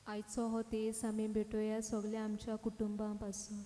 आयचो हो तेस आमी भेटोया सगल्या आमच्या कुटुंबा पासून.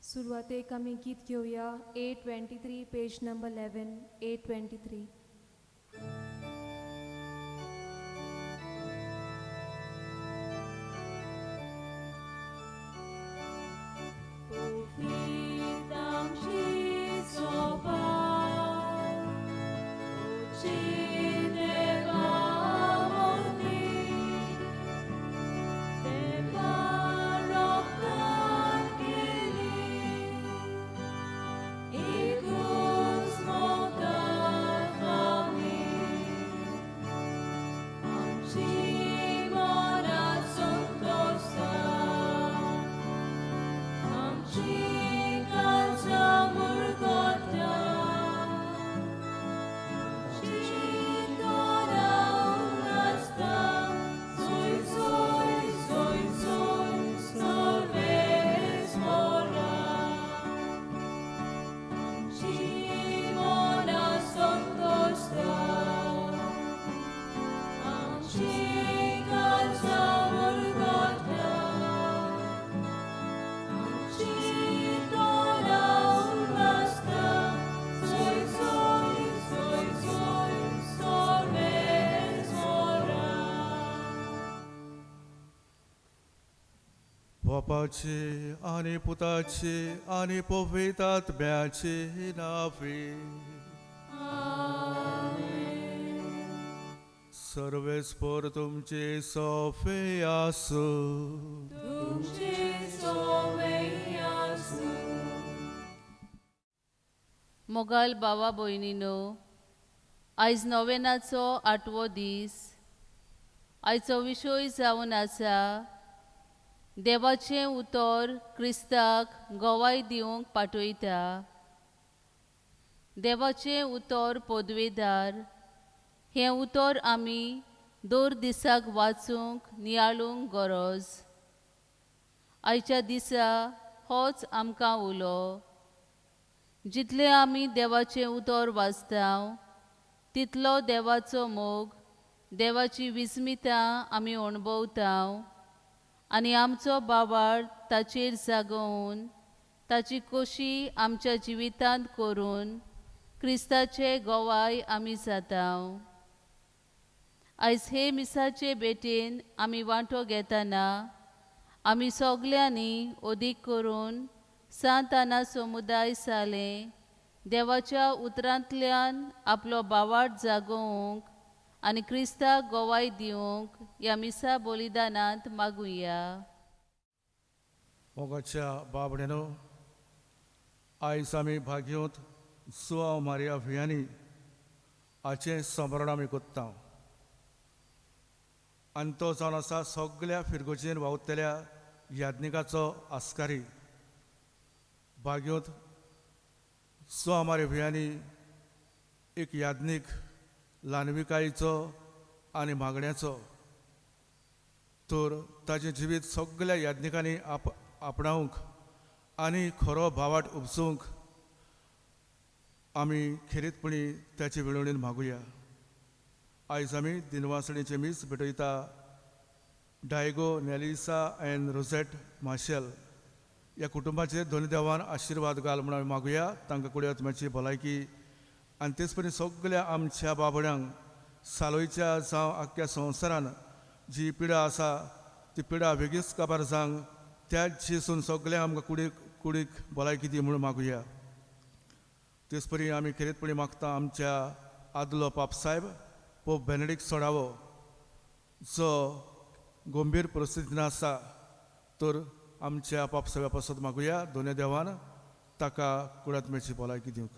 सुरुवातेक आमी गीत घेवया 823 पेज नंबर 11 823. Egus mota बापाचे आणि पुताचे आणि पवित्रात्म्याचे नावे. सर्वेस्पर तुमचे सोफे आसो. मोगाल भावा भयणीनो, आयज नोवेनाचो 8वो दीस. आयचो विशय जावन आसा देवाचें उतर क्रिस्ताक गोवाय दिवंक पाठयता. देवाचें उतर पदवेदार. हें उतर आमी दर दिसाक वाचूंक नियाळूंक गरज. आयच्या दिसा होच आमकां उलो. जितले आमी देवाचें उतर वाचता तितलो देवाचो मोग, देवाची विस्मितां आमी अणभवता आनी आमचो बाबाळ ताचेर जागोवन ताची खोशी आमच्या जिवितांत करून क्रिस्ताचे गोवाय आमी जाता. आयज हे मिसाचे भेटेन आमी वांटो घेतना आमी सगल्यांनी अदीक करून सांत आना समुदाय साले देवाच्या उतरांतल्यान आपलो बावाट जागोवंक आनी क्रिस्ताक गोवाय दिवंक ह्या मिसा बलिदानांत मागुया. मोगाच्या बाबडेनो, आयज आमी भाग्योत सुवाव मारिया भियानी हाचें स्मरण आमी कोत्ता. आनी तो जावन आसा सगळ्या फिरगोजेन वावुरतल्या याज्ञिकाचो आस्कारी. भाग्योत सुवाव मारिया भियानी एक याज्ञीक ल्हानविकायेचो आनी मागण्याचो. तर ताचें जिवीत सगळ्या याज्ञिकांनी आपणावंक आनी खरो भावाट उपसूंक आमी खेरीतपणी त्याचे वेळोळेन मागुया. आयज आमी दिनवासणेचे मीस भेटयता डायगो, नेलिसा एंड रोजेट मार्शल ह्या कुटुंबाचे दोनी देवान आशिर्वाद घाल म्हणून आमी मागुया. तांकां कुडी आत्म्याची भलायकी आनी तेच परी सगळ्या आमच्या बाबड्यांक सालोयच्या जावं आख्ख्या संवसारान जी पिडा आसा ती पिडा बेगीच काबार जावंक त्याच जेसून सगळ्यांक आमकां कुडीक भलायकी दी म्हणून मागुया. तेच परी आमी खेरीतपणी मागता आमच्या आदलो पापसाहेब पोप बेनेडिक्ट सोडावो, जो गंभीर परिस्थितीन आसा. तर आमच्या पापसाहेबा पासत मागुया दोनूय देवान ताका कुडात्म्याची भलायकी दिवंक.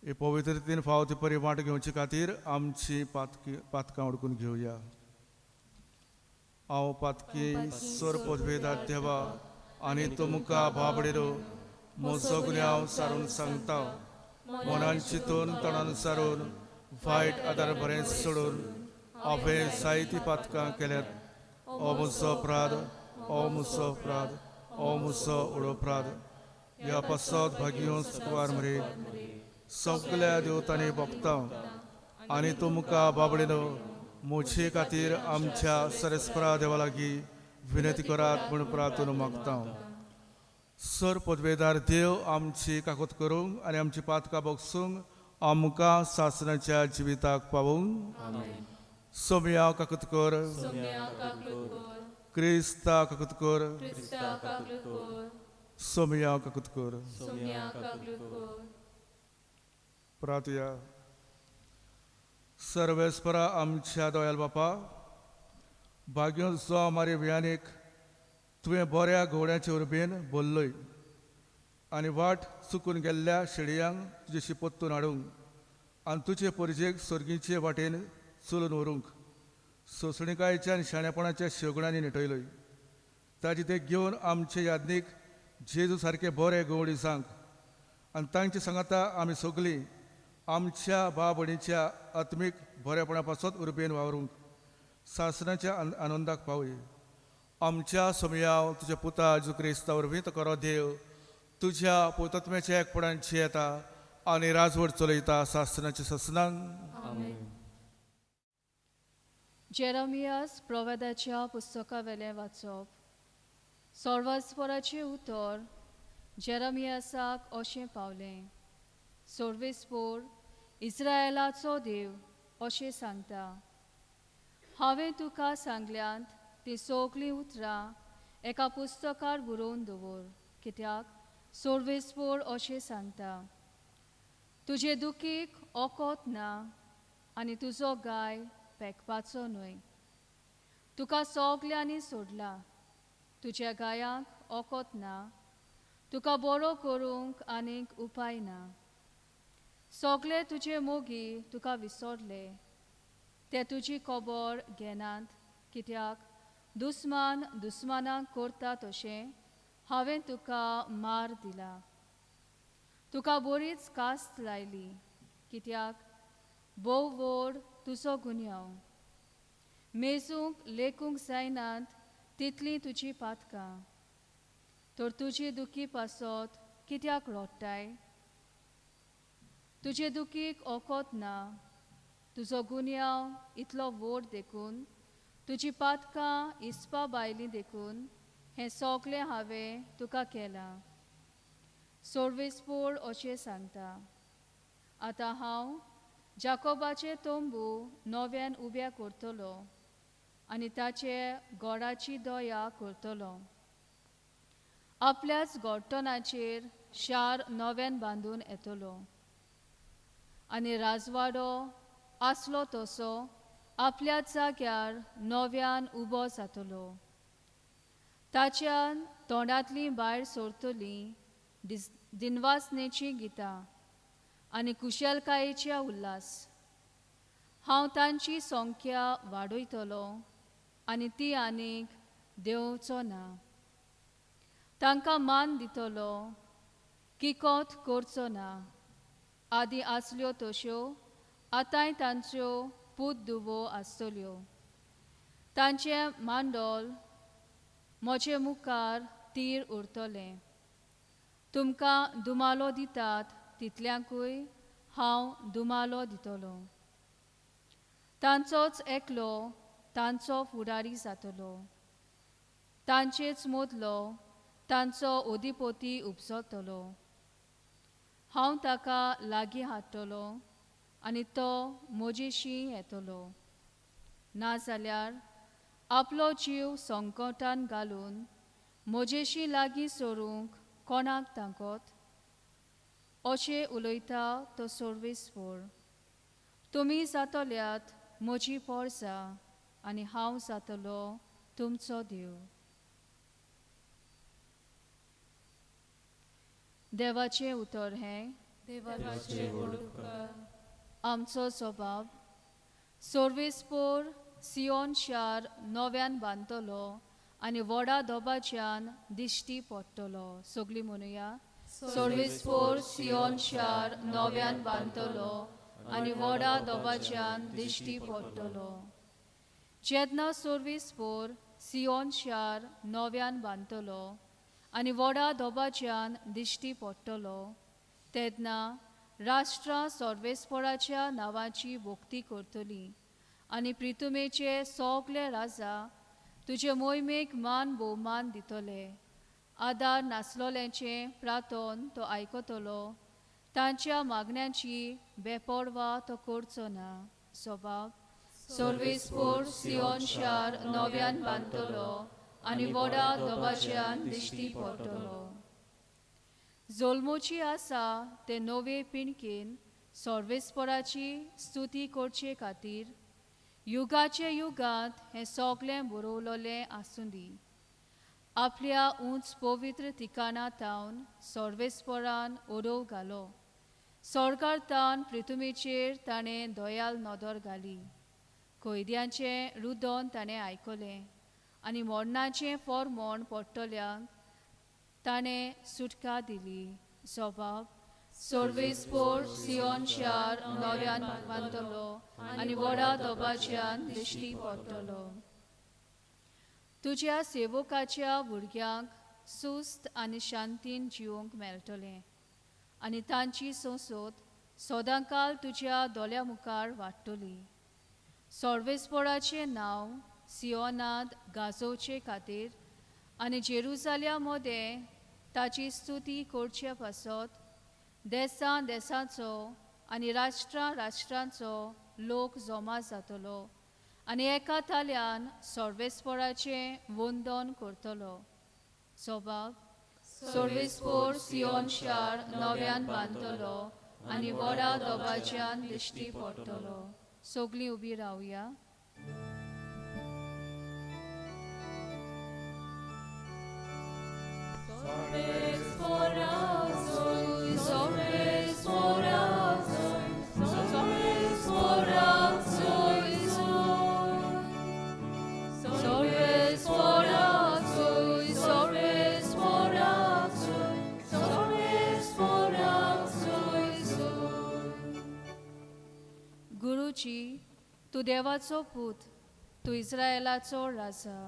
हे पवित्र रितीन फावो ती परी वाट घेवचे खातीर आमची पातकां उडकून घेवया. हांव पातकी सोर पदवेदार देवा आनी तुमकां बाबडेरो म्हजो गुन्यांव सारून सांगता. मनान चिंतून तोंडान सारून वायट आदार बरें सोडून हांवें जायतीं पातकां केल्यात. हो म्हजो अपराध, हो म्हजो अपराध, हो म्हजो उडोपराध. ह्या पासत भाग्यो सुकवार मरे सगळ्या देवतांनी भोगतां आनी तुमकां बाबडेनो म्हजे खातीर आमच्या सरस्परा देवा लागीं विनंती करात म्हूण प्रार्थना मागता. सर पदवेदार देव आमची काकूत करूंक आनी आमची पातकां भोगसूंक आमकां सासणाच्या जिविताक पावूंक. सोम्या काकूत कर, क्रिस्ता काकूत कर, सोम्या काकूत कर. प्रार्थया. सर्वेस्परा आमच्या दोयाल बापा, भाग्यो जो मारी वियानीक तुवें बऱ्या घोड्याचे उर्बेन बोल्लय आनी वाट चुकून गेल्ल्या शेडयांक तुजे शिपोत्तून हाडूंक आनी तुजे परजेक सर्गीचे वाटेन चलून व्हरूंक सोंसणीकायेच्या आनी शाणेपणाच्या शेवगणांनी निटयलय. ताचे ते घेवन आमचे याज्ञीक जेजू सारके बरे गवडी सांग आनी तांचे सांगाता आमी सगळीं आमच्या भाव भयणीच्या आत्मीक बरेपणा पासत उर्बेन वावरूंक सासणाच्या आनंदाक पावय. आमच्या सोमयाव तुज्या पुता जेजू क्रिस्ता वरवीं तो करो देव तुज्या पवित्रत्म्याच्या एकपणांची येता आनी राजवट चलयता सासणाच्या ससनांक. जेरमियास प्रवेदाच्या पुस्तका वेलें वाचप. सर्वेस्पराचें उतर जेरमियासाक अशें पावलें. सर्वेस्पोर इस्रायेलाचो देव अशें सांगता, हांवें तुका सांगल्यांत ती सगळीं उतरां एका पुस्तकार बरोवन दवर, कित्याक सोर्वेस्पोर अशें सांगता, तुजे दुखीक ओकोत ना आनी तुजो गाय पेकपाचो न्हय. तुका सगल्यांनी सोडला, तुज्या गायांक ओकोत ना, तुका बरो करूंक आनीक उपाय ना. सगळे तुजे मोगी तुका विसरले, ते तुजी खबर घेनात, कित्याक दुस्मान दुस्मानाक करता तशें हांवें तुका मार दिला. तुका बरीच कास्त लायली, कित्याक भोव व्हड तुजो गुन्यांव. मेजूंक लेखूंक जायनात तितलीं तुजीं पातकां. तर तुजी दुखी पासत कित्याक रडटाय? तुजे दुखीक ओकोत ना, तुजो गुन्यांव इतलो व्हड देखून, तुजी पातकां इस्पा भायलीं देखून हें सगलें हांवें तुका केलां. सोर्वेस्पोर अशें सांगता, आतां हांव जाकोबाचें तोंबू नव्यान उबें करतलो आनी ताचे गोडाची दया करतलो. आपल्याच गोडटोनाचेर शार नव्यान बांदून येतलो आनी राजवाडो आसलो तसो आपल्याच जाग्यार नव्यान उबो जातलो. ताच्यान तोंडांतलीं भायर सरतलीं दिनवासनेचीं गितां आनी कुशलकायेचे उल्हास. हांव तांची संख्या वाडयतलो आनी ती आनीक देंवचो ना. तांकां मान दितलो, किकोत करचो ना. आदी आसल्यो तश्यो आतांय तांच्यो पुतधुवो आसतल्यो. तांचें मांडोल म्हजे मुखार तीर उरतलें. तुमकां दुमालो दितात तितल्यांकूय हांव दुमालो दितलो. तांचोच एकलो तांचो फुडारी जातलो. तांचेच मदलो तांचो ओदिपोती उपजतलो. हांव ताका लागीं हाडटलो आनी तो म्हजेशीं येतलो. नाजाल्यार आपलो जीव संकटान घालून म्हजेशीं लागीं सरूंक कोणाक तांकोत? अशें उलयता तो सोर्वेस्पोर. तुमी जातल्यात म्हजी पोरसां आनी हांव जातलो तुमचो देव. देवाचें उतर हें, आमचो स्वभाव. सोर्वेस्पोर सियोन शार नव्यान बांदतलो आनी व्हडा दोबाच्यान दिश्टी पडटलो. सगळीं म्हणुया, सोर्वेस्पोर सियोन शार नव्यान बांदतलो आनी व्हडा दोबाच्यान दिश्टी पडटलो. जेन्ना सोर्वेस्पोर सियोन शार नव्यान बांदतलो आनी व्हडा दोबाच्यान दिश्टी पडटलो, तेन्ना राष्ट्रां सोर्वेस्पोराच्या नांवाची भोक्ती करतलीं आनी प्रितुमेचे सगळे राजा तुजे मोहिमेक मान भोवमान दितले. आदार नासलोल्यांचें प्रार्थन तो आयकतलो. तांच्या मागण्यांची बेपरवा तो करचो ना. स्वभाव. सोर्वेस्पोर सियोन शार नव्यान बांदतलो आनी व्हडा दोबाच्यान दिश्टी पडटलो. जल्मोची आसा ते नवे पिणकेन सोर्वेस्पोराची स्तुती करचे खातीर युगाचे युगांत हें सगलें बरोवलोलें आसूं दी. आपल्या उंच पवित्र ठिकाणांतावन सोर्वेस्पोरान ओडव घालो. स्वर्गांतान प्रितुमेचेर ताणें दयाल नदर घाली. कैद्यांचें रुदन ताणें आयकलें आनी मोडणाचें फर्मोण पडटल्यांक ताणें सुटका दिली. स्वभाव. सोर्वेस्पोर सियोन शार नव्यान बांदतलो आनी व्हडा दोबाच्यान दिश्टी पडटलो. तुज्या सेवकाच्या भुरग्यांक सुस्त आनी शांतीन जिवंक मेळटलें आनी तांची संसद सदांकाल तुज्या दोळ्या मुखार वाडटली. सोर्वेस्पोराचें नांव सियोनांत गाजोवचे खातीर आनी जेरुसालेमामध्ये ताची स्तुती करचे पासत देशां देशांचो आनी राष्ट्रां राष्ट्रांचो लोक जमा जातलो आनी एका थाल्यान सर्वेस्पराचे वंदन करतलो. सोबाग सर्वेस्पोर सियोन शार नव्यान बांदतलो आनी व्हडा दोगाच्यान दिश्टी पडटलो. सगळीं उबी रावया. गुरुजी, तूं देवाचो पूत, तूं इस्रायेलाचो राजा.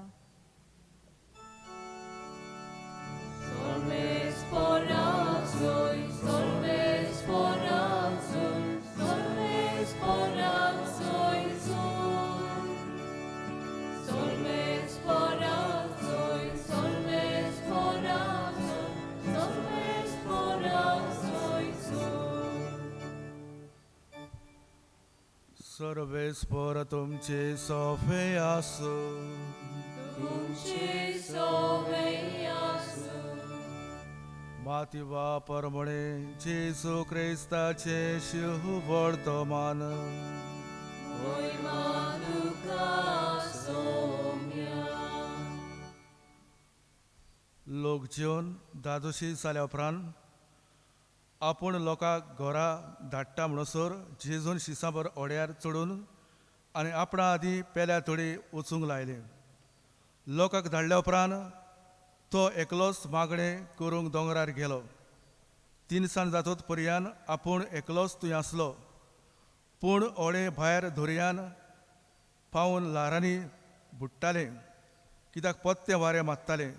सर्वेस्पर तुमचे सोफे आसो. मातिवा परमणे जेसू क्रिस्ताचे शुभ वर्तमान. लोक जेवन दादोशी जाल्या उपरांत आपूण लोकांक घरा धाडटा म्हणसर जेजून शिसाभर ओड्यार चडून आनी आपणा आदीं पेल्या थोडी वचूंक लायले. लोकांक धाडल्या उपरांत तो एकलोच मागणें करूंक दोंगरार गेलो. 3 सांज जातूच पर्यान आपूण एकलोच थंय आसलो. पूण ओडे भायर दर्यान पावून ल्हारांनी बुडटाले, कित्याक पत्ते वारें मारताले.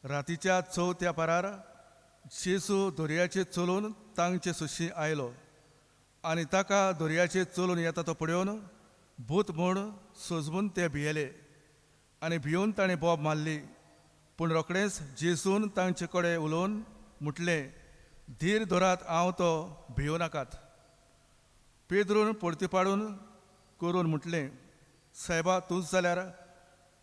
रातीच्या 4थ्या पारार जेसू दर्याचेर चलून तांचे सुशी आयलो आनी ताका दर्याचेर चलून येता तो पळोवन भूत म्हूण सजमून ते भियेले आनी भिवून ताणें बोब मारली. पूण रोखडेंच जेसून तांचे कडेन उलोवन म्हटलें, धीर धरात, हांव तो, भिवू नाकात. पेद्रून पडती पाडून करून म्हटलें, सायबा, तूंच जाल्यार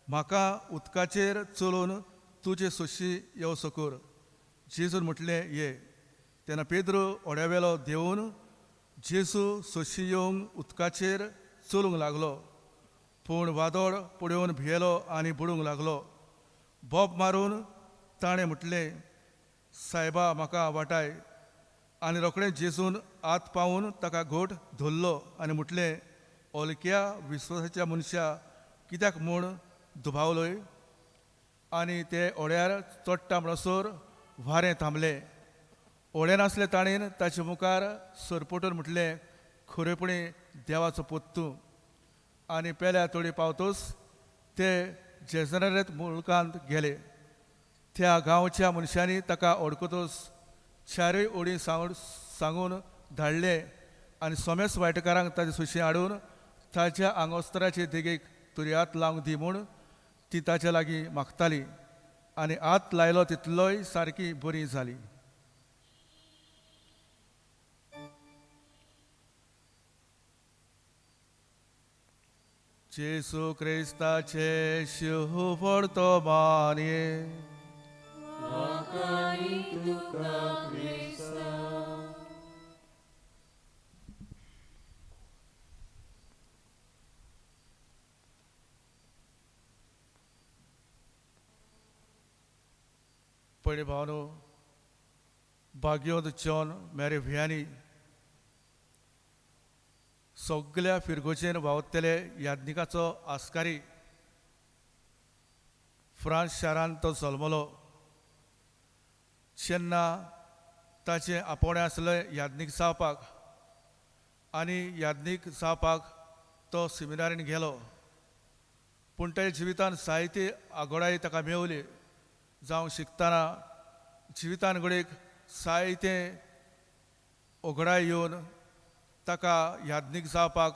म्हाका उदकाचेर चलून तुजे सुशी येवसो कर. जेसून म्हटलें, ये. तेन्ना पेद्रू ओड्यावेलो देंवून जेसू सोशी येवंक उदकाचेर चलूंक लागलो. पूण वादळ पळोवन भियेलो आनी बुडूंक लागलो. बोब मारून ताणें म्हटलें, सायबा, म्हाका वाटाय. आनी रोखडेंच जेसून आत पावून ताका घोट धरलो आनी म्हटलें, ओलक्या विस्वासाच्या मनशा, कित्याक म्हूण दुबावलोय. आनी ते ओड्यार चडटा म्हणसर वारें थांबलें. ओडे नासले ताणेन ताचे मुखार सरपटून म्हटलें, खरेपणी देवाचो पूत तूं. आनी पेल्या थोडी पावतूच ते जेजनारेत मुल्कांत गेले. त्या गांवच्या मनशांनी ताका ओडकतूच चारय ओडी सांगून धाडले आनी सोमेस वायटकारांक ताचे सुशी हाडून ताच्या आंगोस्तराचे देगेक तुरयात लावंक दी म्हूण ती ताचे लागीं मागताली. आनी आत लायलो तितलोय सारकी बरी जाली. जेसू क्रिस्ताचे शुभ वर्तमान ये. पळय भावनो, भाग्योद जॉन मेरे व्हियांनी सगळ्या फिरगोचेर वावरतले याज्ञिकाचो आस्कारी फ्रांस शारांत तो जल्मलो. जेन्ना ताचें आपोवणें आसलें याज्ञीक जावपाक आनी याज्ञीक जावपाक तो सेमिनारीन गेलो. पूण ताच्या जिवितान जायती आघोडाय ताका मेवली. जावं शिकतना जिवितान घडीक जायते ओगडाय येवन ताका याज्ञीक जावपाक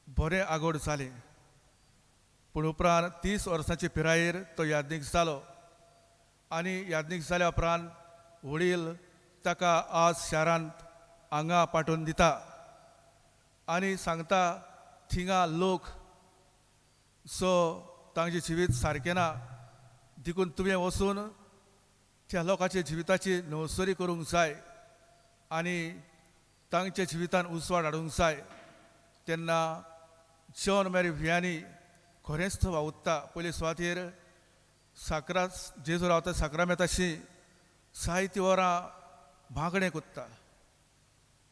बरें आगोड जालें. पूण उपरांत 30 वर्सांचे पिरायेर तो याज्ञीक जालो आनी याज्ञीक जाल्या उपरांत वडील ताका आज शारांत हांगा पाठोवन दिता आनी सांगता थिंगा लोक सो तांचे जिवीत सारकें ना देखून तुवें वचून त्या लोकांच्या जिविताची नवसरी करूंक जाय आनी तांच्या जिवितान उसवाड हाडूंक जाय तेन्ना जॉन मॅरी वियानी खरेंच थंय वावुरता पयले सुवातेर साकरा जेजू रावता साक्रामेताशी साहित्य वरां मागणें कोत्ता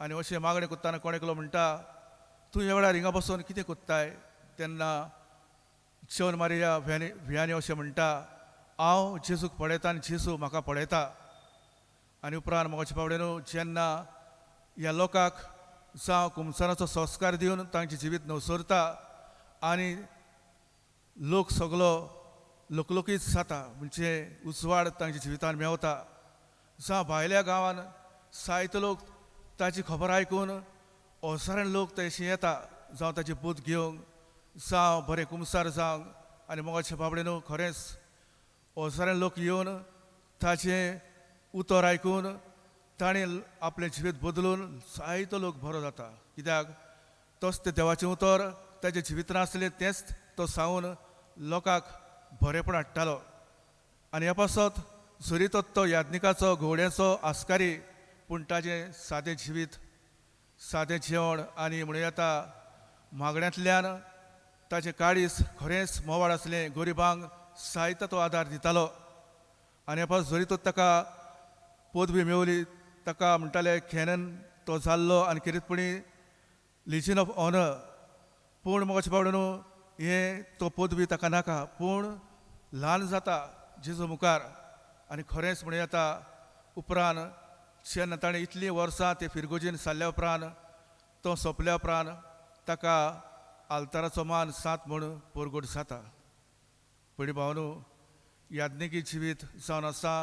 आनी अशें मागणें कोत्ताना कोण एकलो म्हणटा तूं ह्या वेळार हिंगा बसून कितें कोत्ताय तेन्ना जॉन मारिया वियानी अशें म्हणटा हांव जेजूक पळयता आनी जेजू म्हाका पळयता आनी उपरांत मोगाच्या पावडेनू जेन्ना ह्या लोकांक जावं कुमसाराचो संस्कार दिवन तांचें जिवीत नवसरता आनी लोक सगलो लोकलोकीत जाता म्हणजे उजवाड तांच्या जिवितान मेवता जावं भायल्या गांवांत जायते लोक ताची खबर आयकून ओसाऱ्यान लोक तशें येता जावं ताची बूत घेवंक जावं बरें कुमसार जावंक आनी मोगाच्या बाबडेनू खरेंच ओसाऱ्यान लोक येवन ताचें उतर आयकून ताणें आपलें जिवीत बदलून जायतो लोक बरो जाता कित्याक तोच तें देवाचें उतर ताचें जिवीत नासलें तेंच तो सांगून लोकांक बरेपण हाडटालो आनी ह्या पासत जरी तो याज्ञिकाचो घोवड्याचो आस्कारी पूण ताचें सादें जिवीत सादें जेवण आनी म्हणूं येता मागण्यांतल्यान ताचें काळीज खरेंच मोवाळ आसलें गरिबांक जायतो तो आदार दितालो आनी ह्या पास जरी तो ताका पदवी मेवली ताका म्हणटाले कॅनन तो जाल्लो आनी कितेंपणी लिजन ऑफ ऑनर पूण मोगाच्या पावडेनू हे तो पदवी ताका नाका पूण ल्हान जाता जेजू मुखार आनी खरेंच म्हणूं येता उपरांत जेन्ना ताणें इतलीं वर्सां ते फिरगोजीन सारल्या उपरांत तो सोंपल्या उपरांत ताका आल्ताराचो मान सात म्हूण परगोड जाता पळय भावनू याज्ञिकी जिवीत जावन आसा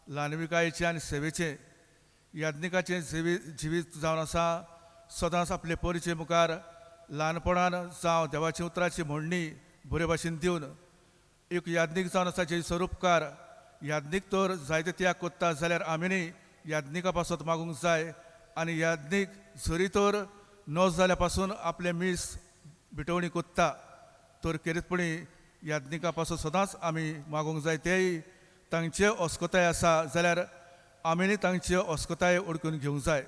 ल्हानविकायेचें आनी सेवेचें याज्ञिकाचें जिवीत जावन आसा सदांच आपले परिचय मुखार ल्हानपणान जावं देवाच्या उतराची म्हणणी बरे भाशेन दिवन एक याज्ञीक जावन आसा जे स्वरूपकार याज्ञीक तर जायते त्याग कोत्ता जाल्यार आमीनय याज्ञिका पासत मागूंक जाय आनी याज्ञीक जरी तर न जाल्या पासून आपले मीस भिटवणी कोत्ता तर खेरीतपणी याज्ञिका पासत सदांच आमी मागूंक जाय तेय तांचे अस्कोताय आसा जाल्यार आमीनय तांचे अस्कोताय ओळखून घेवंक जाय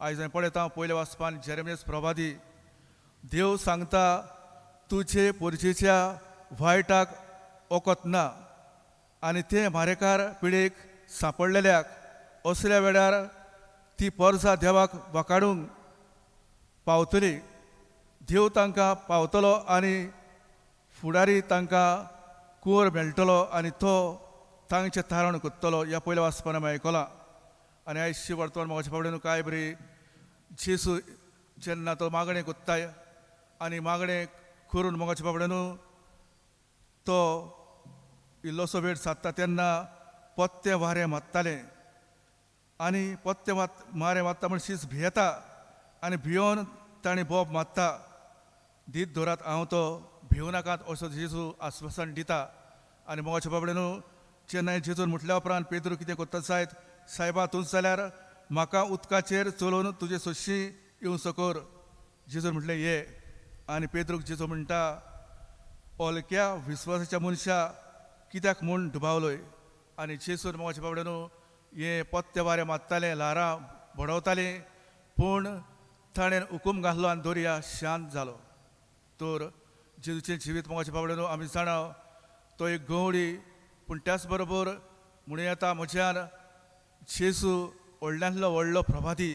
आयज हांवें पळयता पयल्या वाचपान जेरेमियास प्रवादी देव सांगता तुजे पोरजेच्या वायटाक ओकोत ना आनी ते मारेकार पिळेक सांपडलेल्याक असल्या वेळार ती परजा देवाक वाकाडूंक पावतली देव तांकां पावतलो आनी फुडारी तांकां कुंवर मेळटलो आनी तो तांचें तारण कोत्तलो ह्या पयल्या वाचपान आमी आयकलां आनी आयजची वर्तमान मोगाच्या पावडेनू काय बरी जेजू जेन्ना तो मागणें कोत्ताय आनी मागणें करून मोगाच्या बाबड्यानू तो इल्लोसो वेळ सादता तेन्ना पत्तें वारें मात्तालें आनी पत्तें मारें मात्ता म्हण शीस भियेता आनी भियोन ताणें बोब मात्ता दीत दोरात हांव तो भिवू नाकात असो जेजू आस्वासन दिता आनी मोगाच्या बाबड्यानू जेन्ना जेजून म्हटल्या उपरांत पेद्रू कितें कोत्ता जायत सायबा तूंच जाल्यार म्हाका उदकाचेर चलोवन तुजे सोशी येवं सकोर जेजून म्हटलें ये आनी पेद्रूक जेजू म्हणटा ओलक्या विस्वासाच्या मनशा कित्याक म्हूण दुबावलोय आनी जेजून मोगाच्या बाबड्यानू हे पत्ते वारें मात्तालें ल्हारां बडवतालीं पूण ताणें हुकूम घातलो आनी दर्या शांत जालो तर जेजूचें जिवीत मोगाच्या बाबड्यानू आमी जाणाव तो एक गवळी पूण त्याच बरोबर म्हणूं येता म्हज्यान जेजू व्हडल्यांतलो व्हडलो प्रभादी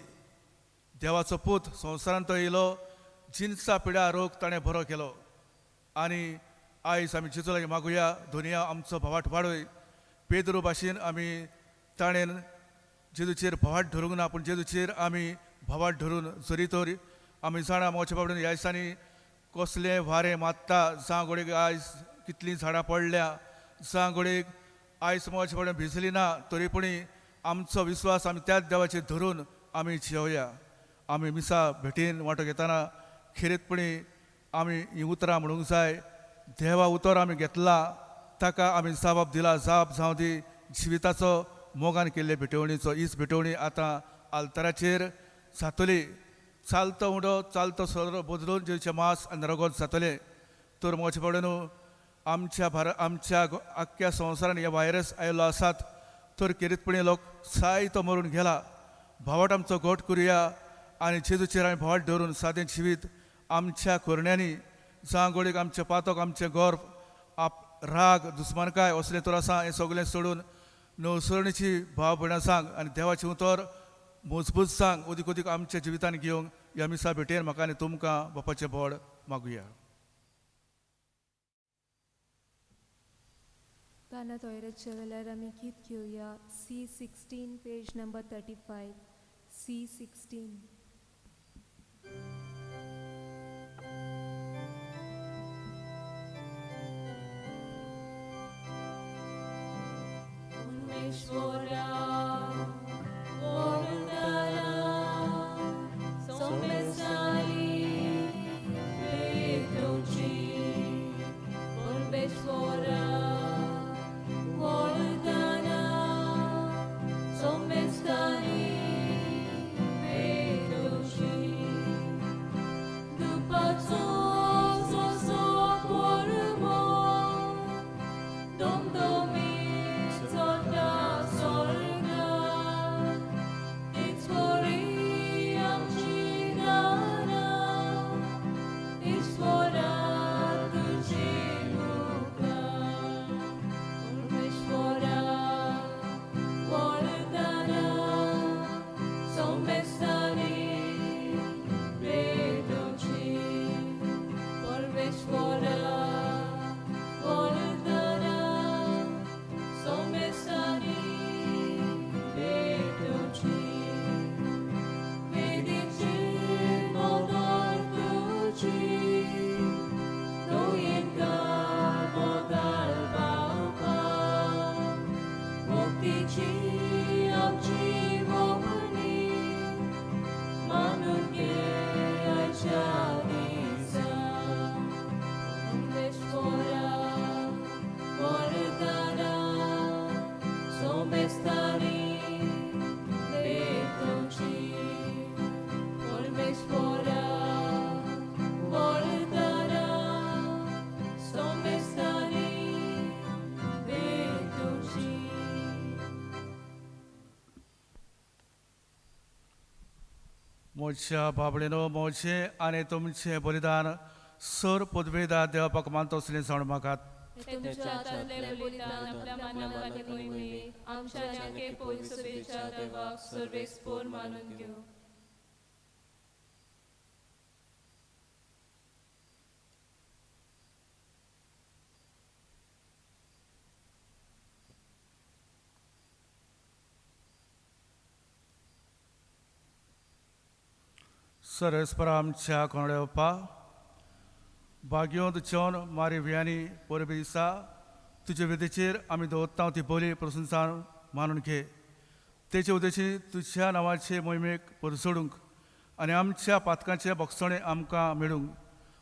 देवाचो पूत संवसारांत तो येयलो जिन्सा पिड्या रोग ताणें बरो केलो आनी आयज आमी जेजू लागीं मागुया दुनिया आमचो भवाट वाडय पेद्रू भाशेन आमी ताणें जेजूचेर भवाट धरूंक ना पूण जेजूचेर आमी भवाट धरून जरी तर आमी जाणा मोगाच्या बाबड्यान ह्या दिसांनी कसलें वारें मात्ता जावं घोडीक आयज कितलीं झाडां पडल्या जावं घोडीक आयज मोगाच्या बाबड्यान भिजली ना तरी पूण आमचो विश्वास आमी त्याच देवाचेर धरून आमी जियोया आमी मिसा भेटीन वांटो घेतना खेरीतपणी आमी हीं उतरां म्हणूंक जाय देवा उतर आमी घेतला ताका आमी जबाब दिला जाप जावं दी जिविताचो मोगान केल्ले भेटवणीचो हीच भेटवणी आतां आल्ताराचेर जातली चालतो उडो चालतो सर बदलून जेवचे मास आनी रगत जातले तर म्हजे पडून आमच्या आख्ख्या संवसारान हे व्हायरस आयलो आसात तर किरीतपणी लोक सायतो मरून गेला भावट आमचो गोट करुया आनी जेजूचेर आमी भावट धरून सादें जिवीत आमच्या कोरण्यांनी जावं गोडीक आमचे पातोक आमचे गोर राग दुस्मानकाय असले तर आसा हें सगळें सोडून नवसरणीची भाव भयणां सांग आनी देवाची उतर मजबूत सांग उदीक उदीक आमच्या जिवितान घेवंक ह्या मिसा भेटेर म्हाका आनी तुमकां बापाचें बोड मागुया. गाना तोयरेचे जाल्यार आमी गीत घेवया C16 पेज नंबर 35 C16. मोच्या बाबळेनो मोचे आनी तुमचे बलिदान सर पदवेदार देवापाक मानतो असलें जावन म्हाका तुमच्या हातांतले बलिदान आपल्या मानवाने कळमी आमच्या जागे पवित्रतेच्या देवाक सर्वेस्पोर मानून घेऊ. सरस्परा आमच्या कोणडेवपा भाग्योंत जेवन मारी वियांनी परबी दिसा तुजे विधेचेर आमी दवरता ती बोली प्रशंसा मानून घे तेचे उद्देशी तुज्या नांवाचे मोहिमेक परसोडूंक आनी आमच्या पातकांचे बक्षणे आमकां मेळूंक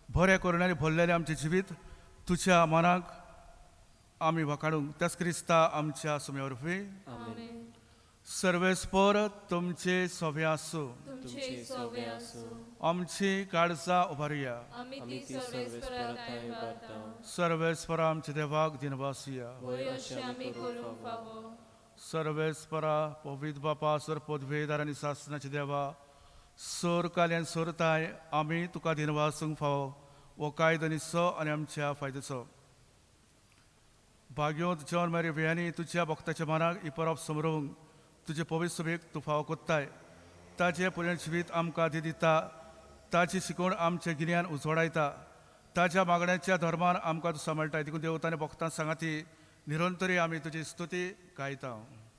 बऱ्या कोरण्यांनी भरलेले आमचे जिवीत तुज्या मनाक आमी वाखाडूंक त्याच क्रिस्ता आमच्या सुम्यावरफी सर्वेस्पर तुमचे सोवे आसूं तुमचे सोवे आसूं आमची काळजां उबारुया आमी ती सर्वेस्पराताय वार्ता सर्वेस्परा आमच्या देवाक दिनवासिया वय अशें आमी करूंक फावो. सर्वेस्परा पवित्र बापा सर पदवेदार आनी शासनाचे देवा सर काल्यान सरताय आमी तुका दिनवासूंक फावो वो कायदो निसो आनी आमच्या फायद्याचो भाग्योंत जेवन मारी वियांनी तुज्या भक्ताच्या मनाक इपरप समरोवंक तुजे पवित्र सभेक तूं फावो कोत्ताय ताचे पुर्ण जिवीत आमकां दिता ताची शिकवण आमच्या गिन्यान उजवाडायता ताच्या मागण्याच्या धर्मान आमकां तूं सांबाळटाय देखून देवतांनी भक्तां सांगाती निरंतरी आमी तुजी स्तुती गायता.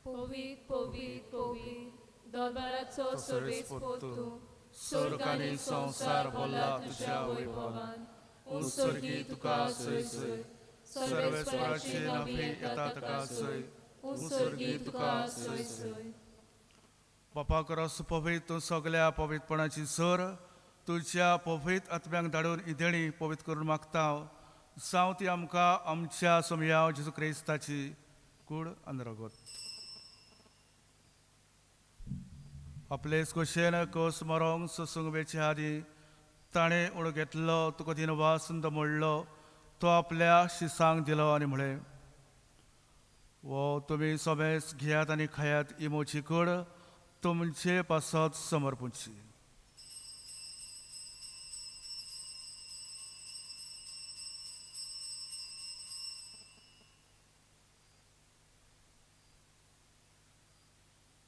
पवित्र पवित्र पवित्र दरबाराचो सर्वेस्पोर तूं स्वर्ग आनी संवसार भरला तुज्या वैभवान उत्सर्गी तुका सय सय सर्वेस्पराची नांवी येता ताका सय उत्सर्गी तुका सय सय. बापाक रस पवित्र तूं सगळ्या पवित्रपणाची सर तुज्या पवित्र आत्म्यांक धाडून ही देणी पवित्र करून मागता जावं ती आमकां आमच्या सोमया जेजू क्रिस्ताची कूड आनी रगत. आपलेच कुशेन कोस मरोंग ससूंग बेचे आदी ताणे उण घेतलो तुका दिन वासंद मोडलो तो आपल्या शिसांक दिलो आनी म्हळे वो तुम्ही सोबेस घेयात आनी खायात ही मोची कूड तुमचे पासत समर्पूची.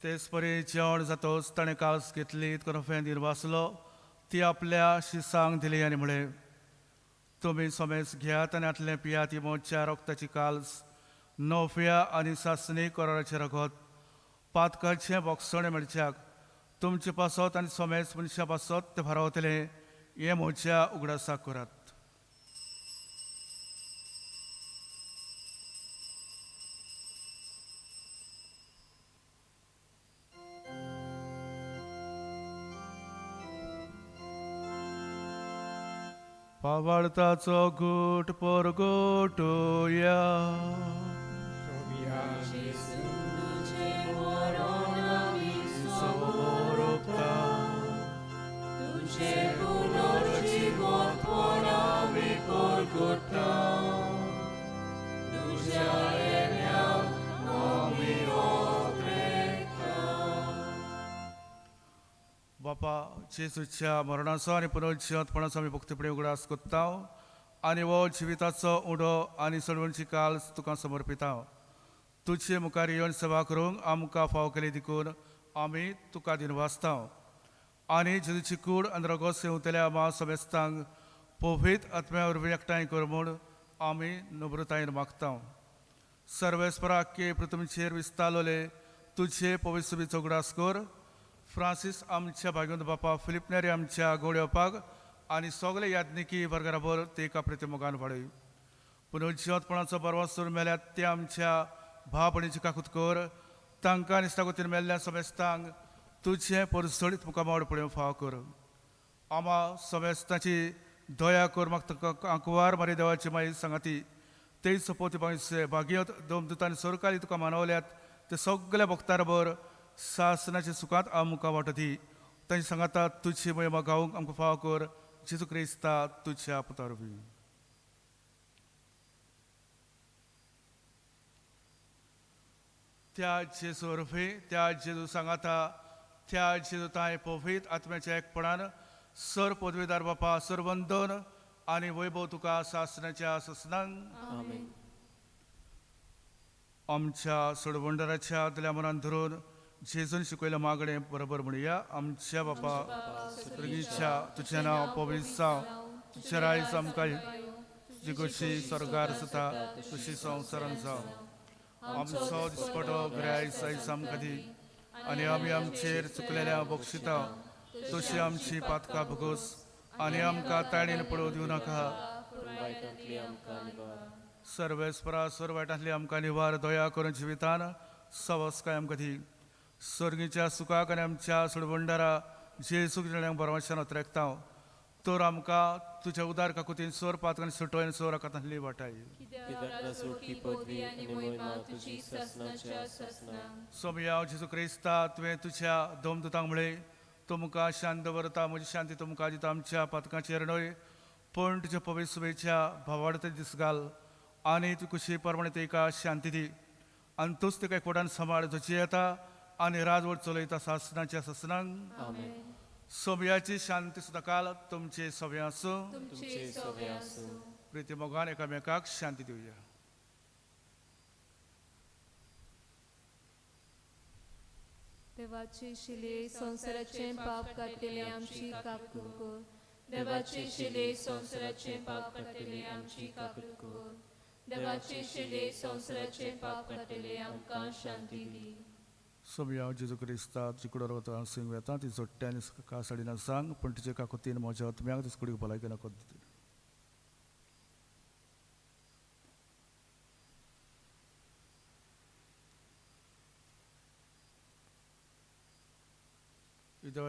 तेच परी जेवण जातोच ताणें कास घेतली करून दिन वाचलो ती आपल्या शिसांक दिली आनी म्हळे तुमी सोमेस घेयात आनी आतलें पियात ही मोच्या रोगताची काल्स नोफिया आनी सासणी कोराचे रगत पातकाचें बोगसणे मेळच्याक तुमचे पासत आनी सोमेस मनशा पासत ते भरावतले हे मोच्या उगडासाक करात. पावळताचो घूट पोरगोटोया बापा जेसूच्या मरणाचो आनी पुनरुज्जीवनपणाचो आमी भक्तीपणे उगडास कोत्ता आनी वो जिविताचो उडो आनी सडवणची काल तुका समर्पिता. तुजे मुखार येवन सेवा करूंक आमकां फाव केली देखून आमी तुका दिन वाचता आनी जेजूची कूड आनी रगत सेवतल्या आमा समेस्तांक पवित्र आत्म्या वरवीं एकठांय कर म्हूण आमी नम्रतायेन मागता. सर्वेस्परा के पृथ्वीचेर विस्तारलोले तुजे पवित्र सुबीचो उगडास कर. फ्रांसीस आमच्या भाग्यवंत बापा फिलिप नेरी आमच्या गोड्योपाक आनी सगळे याज्ञिकी वर्गाराबर ते एका प्रतिमोगान वाडय. पुनरुज्जीवनपणाचो परवासूर मेल्यात ते आमच्या भावपणीची काकूत कर. तांकां निश्टागोतीन मेल्ल्या समेस्तांक तुझे परसडीत मुखामावड पळोवन फाव कर. आमा समेस्ताची दया कर म्हाका आंकवार मारी देवाची माई सांगाती ते सपोती पांयसे भाग्यवत दोमदूतांनी सरकाली तुका मानवल्यात ते सगळ्या भक्तांबरोबर सासनाच्या सुखांत आमकां वाटती. तांची सांगाता तुझी महिमा गावूंक आमकां फाव कर. जेजू क्रिस्ता तुझ्या पुता वरवीं. त्या जेजू वरवीं त्या जेजू सांगाता त्या जेजू तांय पवित्र आत्म्याच्या एकपणान सर पदवीदार बापा सर वंदन आनी वैभव तुका सासनाच्या ससनांक आमच्या सोडवंडराच्या आदल्या मनान धरून जेजून शिकयल्या मागणें बरोबर म्हणया. आमच्या बापा स्वर्गीच्या तुझें नांव पवित्र जावं. तुझें रायज आमकां तुजी कशी स्वर्गार जाता तशी संवसारान जावं. आमचो दिसपटो गिरायस आयज आमकां दी आनी आमी आमचेर चुकलेल्या बक्षिता तशी आमची पातकां भोगोस आनी आमकां ताणीन पडोव दिवं नाका. सर्वेस्परा सर्वाटांतली आमकां निवार दया करून जिवितान सवस्काय आमकां दी. सर्गीच्या सुखाक आनी आमच्या सोडवंडारा जेजू जिणेंक बरवशान उतरेकता तर आमकां तुज्या उदार काकुतीन सोर पातक आनी सुटोयन सोर आकांतांतली वाटाय. सोमया जेजू क्रिस्ता तुवें तुज्या दोमदूतांक म्हळें तुमकां शांत दवरता म्हजी शांती तुमकां दिता. आमच्या पातकांचेर न्हय पूण तुज्या पवित्र सुबेच्या भावार्थी दीस घाल आनी तूं खुशी प्रमाणे तेका शांती दी आनी तूंच तेका एकवटान सांबाळ जशी येता आनी राजवट चलयता सासनाच्या ससनांक. सोमयाची शांती सुद्दां काल तुमचे सव्या आसूं. प्रिती मोगान एकामेकाक शांती दिवया. देवाची शिले संसाराचे पाप काडटले आमची काकूट कर. देवाची शिले संसाराचे पाप काडटले आमची काकूट कर. देवाची शिले संसाराचे पाप काडटले आमकां शांती दी. सोमया जेजू क्रिस्ता चिकडो रवता सिंग येता ती जोडटे आनी कासाडीना सांग पूण तिचे काकुतीन म्हज्या आत्म्याक ती कुडीक भलायकी नकत दिता.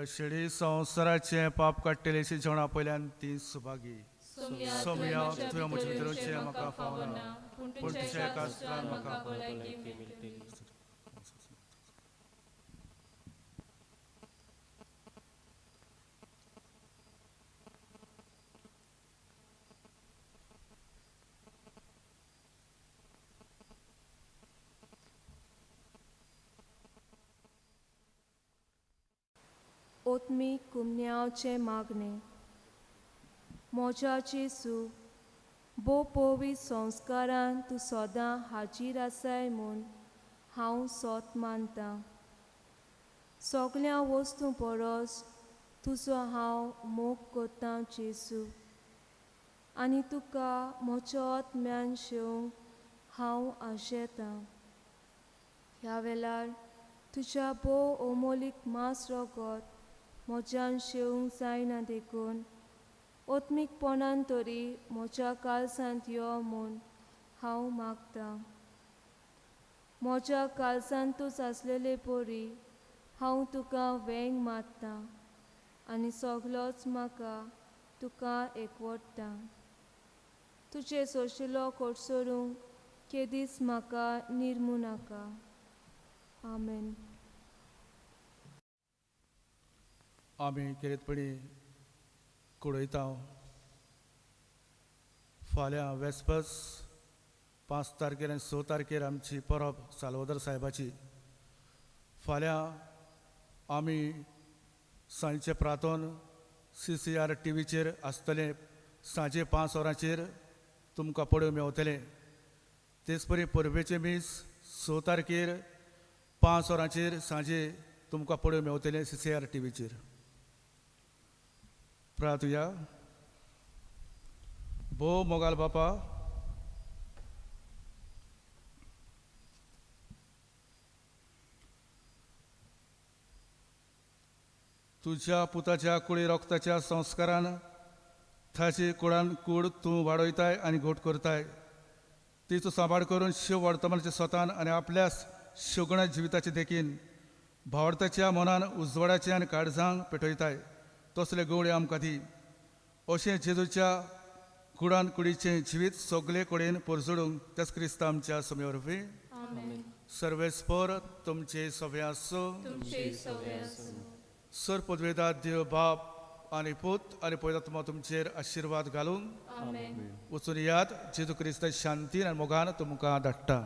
शेळी संवसाराचे पाप काडटले जेवणा पयल्यान ती सुभागी. सोमया तुवें म्हजे भितरूचे म्हाका फावना पूण तुज्या एका सुत्रान म्हाका ओतमी कुमन्यावचे मागणे मोच्या जेसू बो पोवी संस्कारान तूं सदां हाजीर आसाय म्हूण हांव सोत मानतां सगळ्या वस्तू परस तुजो हांव मोग कोत्तां जेसू आनी तुका म्हजो आत्म्यान शेवंक हांव आशेतां ह्या वेळार तुज्या बो ओमोलीक मास रगत म्हज्यान शेवंक जायना देखून ओत्मीकपणान तरी म्हज्या काळजांत यो म्हूण हांव मागतां म्हज्या काळजांतूच आसलेले पोरी हांव तुका वेंग मारतां आनी सगळोच म्हाका तुका एकवटता तुजे सोशिलो कोडसोरूंक केदीस म्हाका निर्मू नाका आमेन आमी खेरीतपणी कुडयता फाल्यां वेस्पस 5 तारखेर आनी 6 तारखेर आमची परब साल्वादोर साहेबाची फाल्यां आमी सांजचे प्रार्थन CCR टीव्हीचेर आसतले सांजे 5 वरांचेर तुमकां पळोवंक मेवतले तेच परी परबेचे मीस 6 तारखेर 5 वरांचेर सांजे तुमकां पळोवंक मेवतले CCR टीव्हीचेर प्रार्थुया भो मोगाल बापा तुझ्या पुताच्या कुळी रक्ताच्या संस्कारान ताची कुळान कूड तूं वाडयताय आनी घोट करताय तिचो सांबाळ करून शिव वर्तमानाच्या स्वतान आनी आपल्या शुगण जिविताचे देखीन भावर्थाच्या मनान उजवाडाचे आनी काळजांक पेटयताय तसले गवळे आमकां दी अशें जेजूच्या कुडान कुडीचें जिवीत सगळे कडेन परजोडूंक त्याच क्रिस्त आमच्या समय वरवीं सर्वेस्पर तुमचे सवे आसो सर पदवेदार देव बाप आनी पूत आनी पवित्रात्मा तुमचेर आशिर्वाद घालून वचून याद जेजू क्रिस्त शांतीन आनी मोगान तुमकां धाडटा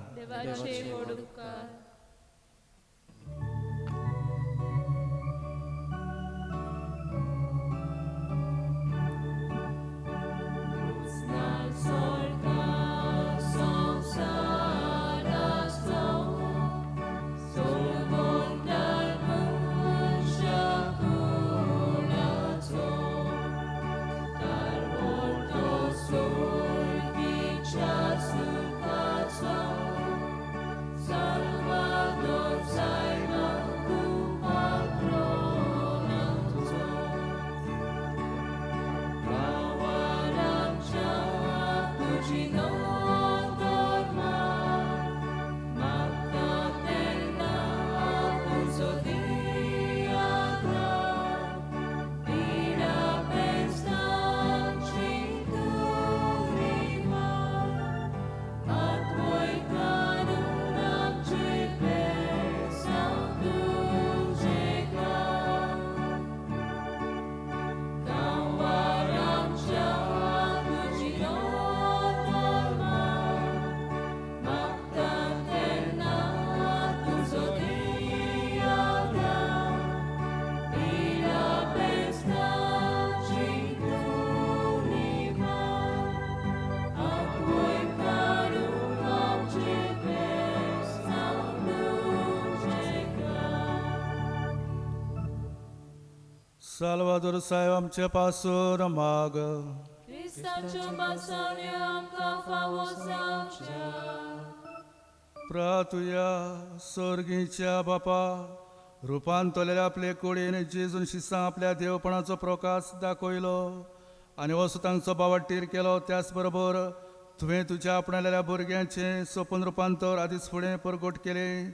साल्वादोर साहेब आमचे पासून माग प्रार्थुया सर्गीच्या बापा रुपान तोलेल्या आपले कुडीन जेजून शिसां आपल्या देवपणाचो प्रकाश दाखयलो आनी वसू तांचो बावटीर केलो त्याच बरोबर तुवें तुज्या आपणालेल्या भुरग्यांचें सोपून रुपांतर आदींच फुडें परगट केलें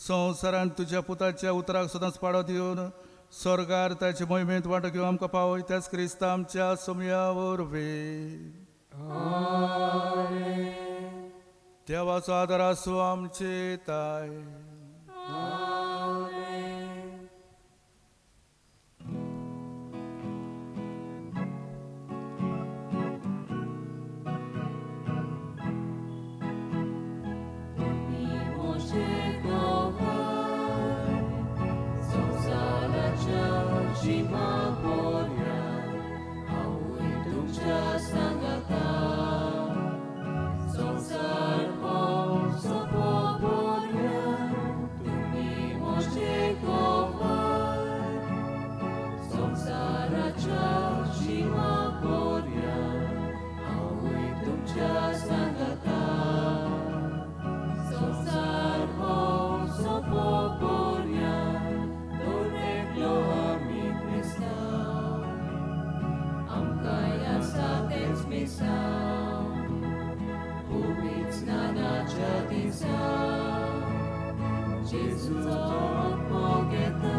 संवसारान तुज्या पुताच्या उतराक सदांच पाडो दिवन स्वर्गार ताचे मोहिमेंत वांटो घेवंक आमकां पावय त्याच क्रिस्त आमच्या समया वरवीं देवाचो आदार आसूं आमचे ताय Jesus. जेजूचो आत्मो घेता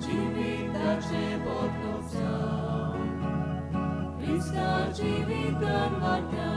जिविताचे बदलूचा क्रिस्ता जिवितान वाटा